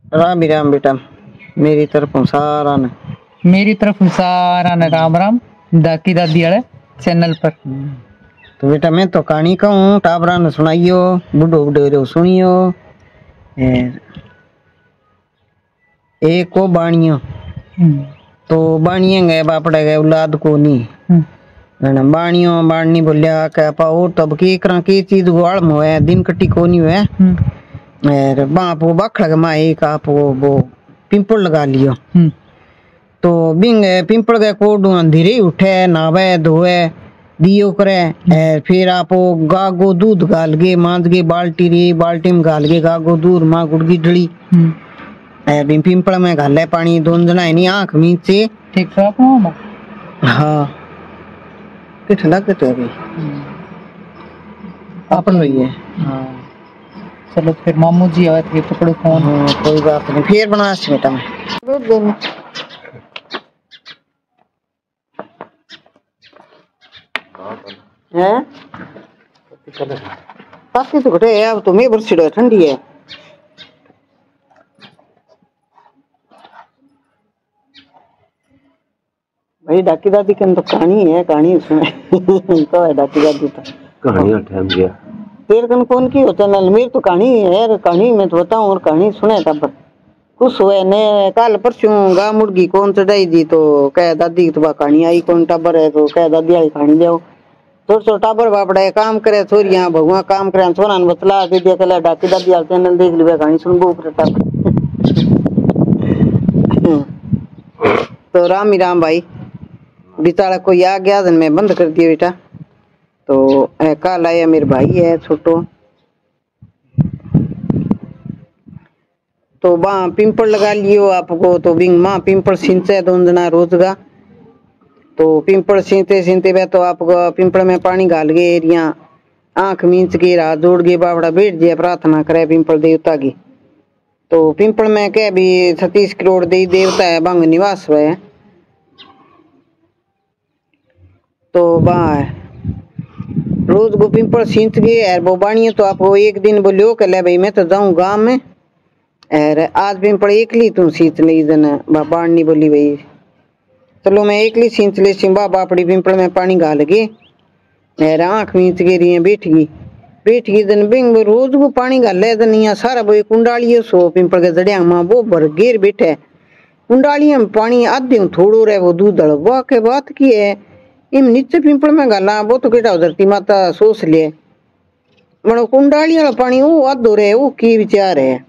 राम राम बेटा, मेरी तरफ सारा न राम राम दाकी दादी वाले चैनल पर। तो बेटा मैं तो कहानी कहूँ टाबरा ने सुनाइयो, बुढ़ो बुढ़ो सुनियो। एक को बाणियो तो बाणिये गए बापड़े गए औलाद को नहीं बाणियो बाणी बोलिया क्या पाओ तब की करा की चीज गुआल मोए दिन कटी को नहीं हुए बाप वो बखड़ के माँ एक आप वो पिंपल लगा लियो। तो बिंग पिंपल के कोड धीरे उठे नावे धोए दियो करे फिर आप गागो दूध गाल गे मांद गे बाल्टी री बाल्टी में गाल गे गागो दूध माँ गुड़गी डली बिन पिंपल में गाले पानी दोन जना नहीं आंख नीचे ठीक ठाक हो। हाँ किठ लगते अभी अपन वही है। हाँ चलो फिर मामू जी आए थे पकड़ो फोन। कोई बात नहीं फिर बना बेटा मैं हैं ताकि तो घटे अब तो मैं बरसी ठंडी है। भाई डाकी दादी की तो कहानी है, कहानी सुने तो है डाकी दादी तो कहानी टाइम गया तेरे कन कौन की होता चैनल मेरी तो कहानी है, कहानी मैं तो बताऊं और कहानी सुने तब खुश हुए ने कल परसों गा मुर्गी कौन चढ़ाई दी तो कह दादी तो कहानी आई कौन टाबर है तो कह दादी वाली कहानी दो छोट छोट टाबर बापड़ा काम करे छोरियां भगवा काम करे सोना ने बतला के दिया कला डाकी दादी वाला चैनल देख लिबे कहानी सुन बो टाबर। तो राम ही राम भाई बिचारा कोई आ गया तो मैं बंद कर दिया बेटा। तो कल आया मेरे भाई है छोटो तो वहाँ पिंपल लगा लियो आपको तो बिंग माँ पिंपल सिंचे दोंदना रोज का तो पिंपल सींते सींते वे तो आपको पिंपल में पानी गाल गए एरिया आंख मींच के रात जोड़ के बावड़ा बैठ जाए प्रार्थना करे पिंपल देवता की। तो पिंपल में क्या भी 36 करोड़ देवता है बंग निवास हुए तो वहाँ रोज को पिंपल सींच गए वो बाणी तो आपको एक दिन बोलियो कि ले भाई मैं तो जाऊं गांव में और आज पिंपल एकली तू सींच नहीं देना बाणी बोली भाई चलो मैं एकली सींच ले सिंबा बापड़ी पिंपल में पानी गाल गए आंख मींच के रही बैठ गई दिन बिंग रोज को पानी गाले दिन यहाँ सारा वो कुंडालियो सो पिंपल के जड़िया माँ वो भर घेर बैठे कुंडालिया में पानी आधे थोड़ो रहे वो दूध वाह के बात की है इम नीचे पिंपल में गाला वो तो केटा धरती माता सोच ले मनो कुंडाली वाला पानी वो आधो रहे वो की विचार है।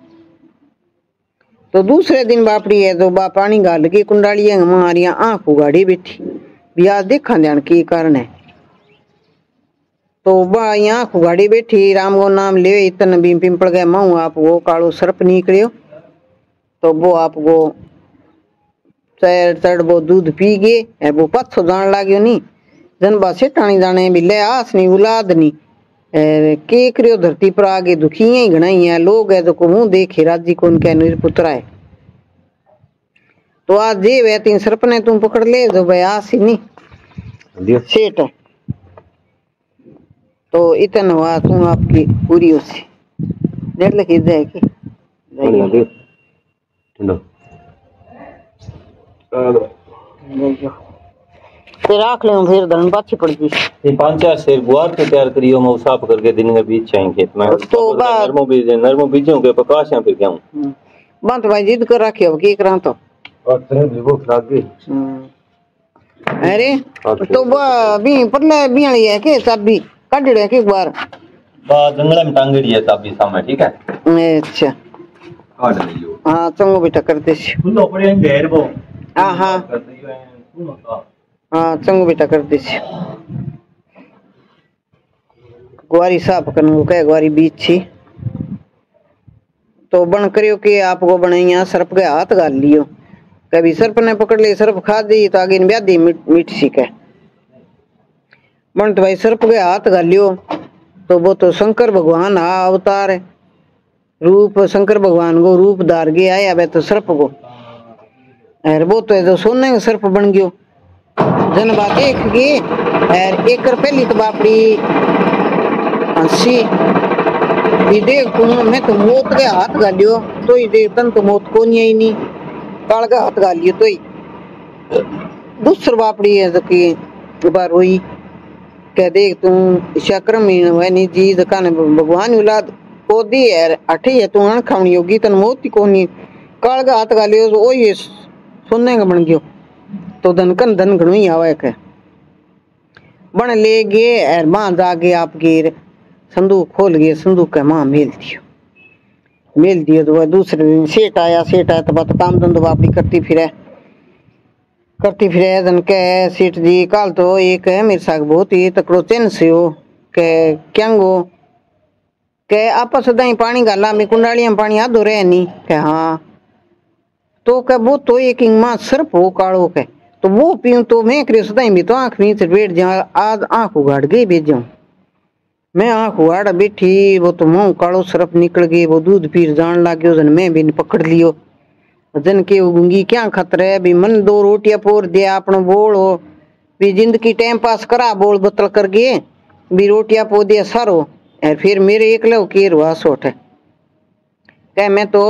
तो दूसरे दिन बापड़ी है तो बा पानी गाल के कुंडाली मारिया आंख उगाड़ी बैठी ब्याज देखा ध्यान की कारण है। तो बा आंख उगाड़ी बैठी राम को नाम ले इतन भी पिंपल गए माऊ आप वो कालो सर्प निकलियो तो वो आपको चढ़ वो दूध पी गए वो पत्थो जान लाग्यो नहीं जनबा से टाणी जाने बिले आस नहीं उलाद नहीं के करियो धरती पर आगे दुखी ही घनाई है लोग है तो मुंह देखे राजी को उनके निरपुत्रा है। तो आज जे वे तीन सर्प ने तुम पकड़ ले जो भाई आस ही नहीं सेठ है तो इतना हुआ तुम आपकी पूरी उसी डेढ़ लगी जाएगी फिर आख ले फिर धन पाछी पड़ गई ये 5-4 शेर गुआर के तैयार करियो मैं साफ करके दिन के बीच चाहिए खेत में तो नरमो बीजों के प्रकाश यहाँ पे क्या हूँ बात भाई जिद कर रखी अब की करा तो वो खराब गई अरे तो बी पतले बियाली है के चाबी काट दे के बार बा जंगल में टांगड़ी है चाबी सामने ठीक है। अच्छा काट लियो हां चंगो बेटा करते छी खुलो पड़े घेर वो हां हां हाँ चंगो बेटा कर दे ग्वारी साफ करने कह ग्वारी बीच छी तो बन करियो कि आपको बनाइया सर्प के हाथ गाल लियो कभी सर्प ने पकड़ ले सर्प खा दी तो आगे ब्यादी मीठ सीखे बन तो भाई सर्प के हाथ गाल लियो तो वो तो शंकर भगवान आ अवतार है रूप शंकर भगवान को रूप धार के आया वे तो सर्प को और वो तो जो सोने का सर्प बन गयो जन बात देख के एक पहली तो बापड़ी हंसी भी देख तू मैं तो मौत के हाथ गालियो तो ही देख तन तो मौत को नहीं काल का हाथ गालियो तो ही दूसर बापड़ी है जो कि बार हुई कह देख तू शक्रम है नी जी दकान भगवान औलाद को दी है अठे है तू अण खावनी होगी तन मौत ही कोनी काल का हाथ गालियो ओ ये सुनने का बन गयो तो धन घणो ही आवे के बन ले गए और मां जागे आपके संदूक खोल गए संदूक के मां मेल दियो तो वह दूसरे दिन सेठ आया तो बात काम धंधो वापड़ी करती फिरे धन के सेठ जी काल तो एक है मेरे साथ बहुत ही तकड़ो चैन से हो के क्या गो के आपस दाई पानी गाला में कुंडालियां पानी आधो रहे नहीं के हाँ तो के वो तो एक मां सर्प हो काड़ो के तो वो पीऊं तो मैं करे सदाई भी तो आंख नीचे बैठ जाऊं आज आंख उगाड़ गई बैठ जाऊं मैं आंख उगाड़ बैठी वो तो मुंह कालो सरफ निकल गई वो दूध पीर जान लाग्यो जन मैं भी पकड़ लियो जन के गूंगी क्या खतरे भी मन दो रोटियां पोर दिया अपनो बोल हो भी जिंदगी टाइम पास करा बोल बतल कर गए भी रोटियां पो दिया सारो और फिर मेरे एक लो केर हुआ सोट है कह मैं तो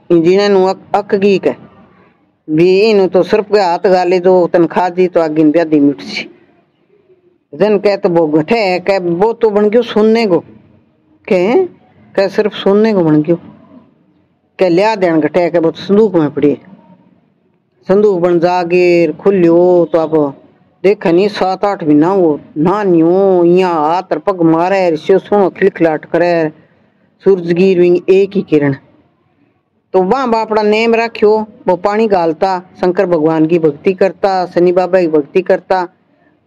इंजीनियर नु अक गई कह भी इन तो सिर्फ के हाथ गाले जो तनखा दी तो आगिन ब्यादी मिट सी जन कह तो वो घटे है कह वो तो बन गयो सुनने को कह सिर्फ सुनने को बन गयो कह लिया देन घटे कह वो तो संदूक में पड़ी संदूक बन जागे खुलियो तो अब देख नहीं 7-8 महीना वो नानियो यहाँ हाथ पग मारे से सुनो खिलखिलाट करे सूरज गिर एक ही किरण तो वहां बापड़ा नेम रखियो वो पानी गालता शंकर भगवान की भक्ति करता शनि बाबा की भक्ति करता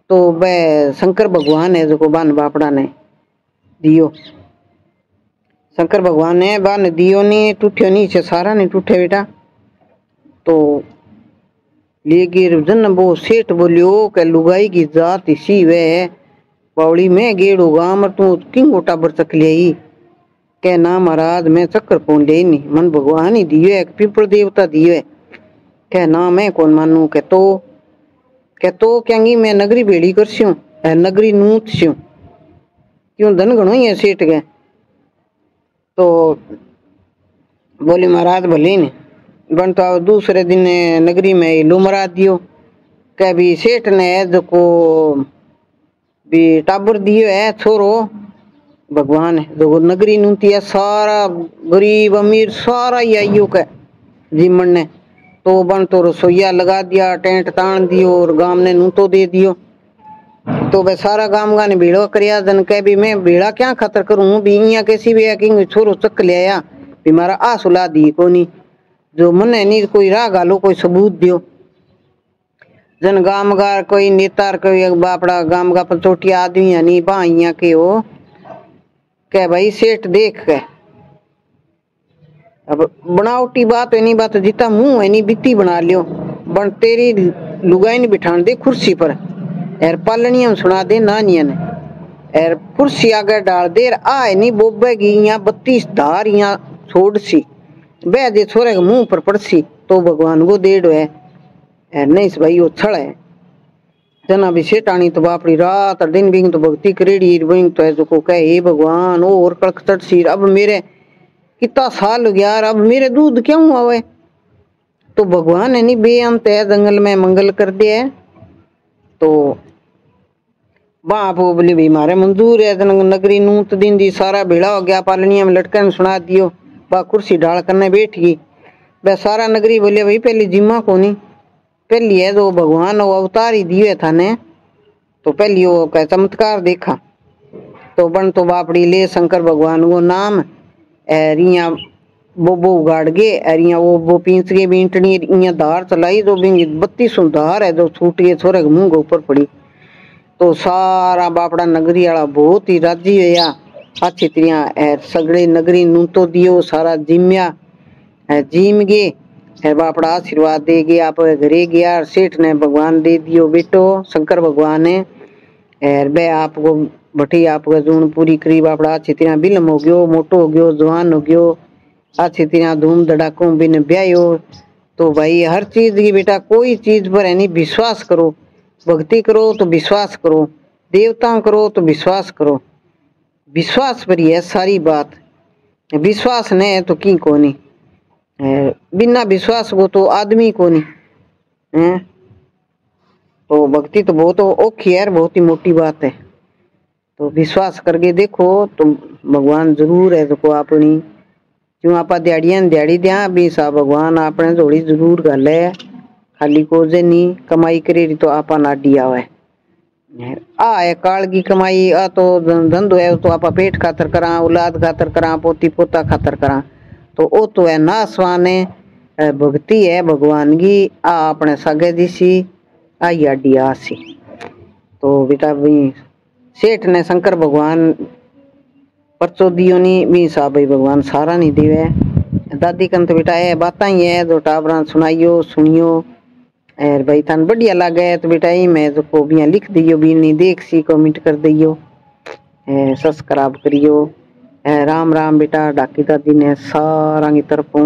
तो वह शंकर भगवान है जो बान बापड़ा ने दियो शंकर भगवान ने बान दियो नहीं टूटियो नहीं से सारा नहीं टूटे बेटा तो ले गिर जन वो सेठ बोलियो के लुगाई की जात इसी वे पौड़ी में गेड़ो गाम तू किंग टाबर चक लिया के ना महाराज मैं चक्कर कौन ले नहीं मन भगवान ही दियो है पीपल देवता दियो है के ना मैं कौन मानू के तो कहेंगी मैं नगरी बेड़ी कर स्यूं नगरी नूत स्यूं क्यों धन घणो ही है सेठ गए तो बोली महाराज भले ने बन तो दूसरे दिन नगरी में लो मरा दियो कह भी सेठ ने जो को भी टाबर दियो है छोरो भगवान है जो नगरी नूती है सारा गरीब अमीर सारा ही आइयो के जीमन ने तो बन तो रसोईया लगा दिया टेंट तान दियो और गांव ने नूतो दे दियो तो वह सारा गांव ने भीड़ो करिया जन कह भी मैं भीड़ा क्या खतर करूं भी इया कैसी भी कि छोरो चक ले आया भी मारा आ सुला दी कोनी जो मन है नहीं कोई राह गालो कोई सबूत दियो जन गामगार कोई नेतार कोई बापड़ा गाम का पंचोटिया आदमी है नहीं बाइया के हो कह भाई सेठ देख के अब बनावटी बात है नहीं बात जितना मुंह है नहीं बित्ती बना लियो बन तेरी लुगाई नहीं बिठान दे कुर्सी पर एर पालनिया सुना दे नानिया ने एर कुर्सी आगे डाल दे आए नहीं बोबेगी यहाँ 32 धार यहाँ छोड़ सी बह दे छोरे के मुंह पर पड़सी तो भगवान को देड़ है एर नहीं भाई वो छड़ है जना भी सेठानी तो बापड़ी रात दिन भी तो भक्ति करेड़ी तो है जो को कहे हे भगवान ओ और कड़क चढ़सी अब मेरे कितना साल हो गया अब मेरे दूध क्यों आवे तो भगवान है नहीं बेअंत है जंगल में मंगल कर दिया तो बाप बोली भी मारे मंजूर है नगरी नूत दिन दी सारा भेड़ा हो गया पालनिया में लटकन सुना दियो बा कुर्सी डाल करने बैठ गई वह सारा नगरी बोले भाई पहली जिम्मा को नहीं पहली है जो भगवान वो अवतार ही दिए था ने तो पहली वो का चमत्कार देखा तो बन तो बापड़ी ले शंकर भगवान वो नाम रिया वो उगाड़ गए अरिया वो पींच गए बींटनी इया धार चलाई जो 32 धार है जो छूट गए छोरे के मुंह के ऊपर पड़ी तो सारा बापड़ा नगरी वाला बहुत ही राजी होया अच्छी तरह सगड़े नगरी नू तो दियो सारा जिम्या जीम गए बापड़ा आशीर्वाद दे गया आप घरे गया सेठ ने भगवान दे दियो बेटो शंकर भगवान ने बे आपको बठी आपका जून पूरी करी बापड़ा अच्छी तरह बिलम हो गयो मोटो हो गयो जवान हो गयो अच्छी तरह धूम धड़ाकों बिन ब्यायो तो भाई हर चीज की बेटा कोई चीज पर है नहीं विश्वास करो भक्ति करो तो विश्वास करो देवता करो तो विश्वास करो विश्वास पर ही है सारी बात विश्वास नहीं है तो की को नहीं, बिना विश्वास को तो आदमी को नहीं है। तो भक्ति तो बहुत औखी है, बहुत ही मोटी बात है। तो विश्वास करके देखो तो भगवान जरूर है देखो अपनी, क्यों आप दिहाड़ियां दिहाड़ी दिया भी सा भगवान आपने थोड़ी जरूर गल है, खाली को जे नहीं कमाई करेरी तो आपा नाडी आवे। आ है काल की कमाई, आ तो धंधो है तो आपा पेट खातर करा, औलाद खातर करा, पोती पोता खातर करा, तो वो तो है नासवान है। भक्ति है भगवान की, आ अपने सगे दिसी आई आडी आसी। तो बेटा भी सेठ ने शंकर भगवान परचो दियो नी भी सा भाई भगवान सारा नहीं दिवे। दादी कन तो बेटा है बात ही है तो टाबरा सुनाइयो सुनियो, और भाई थान बढ़िया लगे तो बेटा ही मैं तो को भी लिख दियो, भी नहीं देख सी कमेंट कर दियो, सब्सक्राइब करियो। राम राम बेटा, डाकी दादी ने सारा की तरफों।